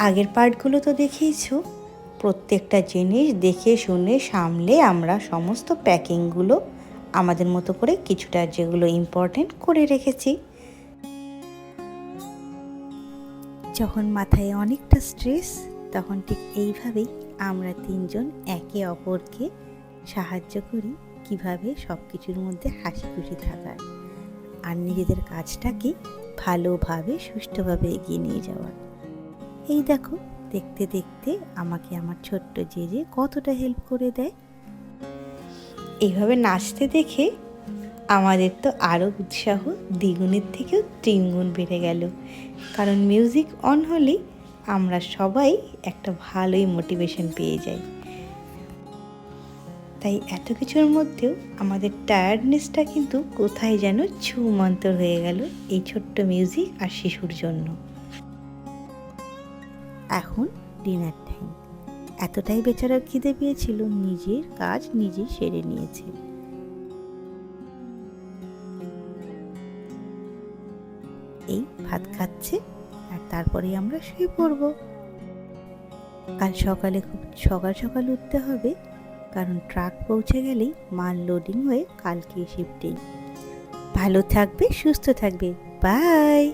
আগের পার্টগুলো তো দেখেইছো, প্রত্যেকটা জিনিস দেখে শুনে সামলে আমরা সমস্ত প্যাকিংগুলো আমাদের মতো করে কিছুটা যেগুলো ইম্পর্টেন্ট করে রেখেছি। যখন মাথায় অনেকটা স্ট্রেস, তখন ঠিক এইভাবেই আমরা তিনজন একে অপরকে সাহায্য করি কিভাবে সব কিছুর মধ্যে হাসি খুশি থাকার আর নিজেদের কাজটাকে ভালোভাবে সুষ্ঠুভাবে এগিয়ে নিয়ে যাওয়ার। এই দেখো, দেখতে দেখতে আমাকে আমার ছোট্ট জেজে কতটা হেল্প করে দেয়। এইভাবে নাচতে দেখে আমাদের তো আরও উৎসাহ দ্বিগুণের থেকেও তিনগুণ বেড়ে গেল, কারণ মিউজিক অন হলেই আমরা সবাই একটা ভালোই মোটিভেশন পেয়ে যাই। তাই এত কিছুর মধ্যেও আমাদের টায়ার্ডনেসটা কিন্তু কোথায় যেন ছুমন্তর হয়ে গেল এই ছোট্ট মিউজিক আর শিশুর জন্য। এখন ডিনার টাইম। এতটাই বেচারার খিদে পেয়েছিল, নিজের কাজ নিজেই সেরে নিয়েছে। এই ভাত খাচ্ছে আর তারপরেই আমরা শুয়ে পড়ব। কাল সকালে খুব সকাল সকাল উঠতে হবে, কারণ ট্রাক পৌঁছে গেলেই মাল লোডিং হয়ে কালকে শিফটিং। ভালো থাকবে, সুস্থ থাকবে, বাই।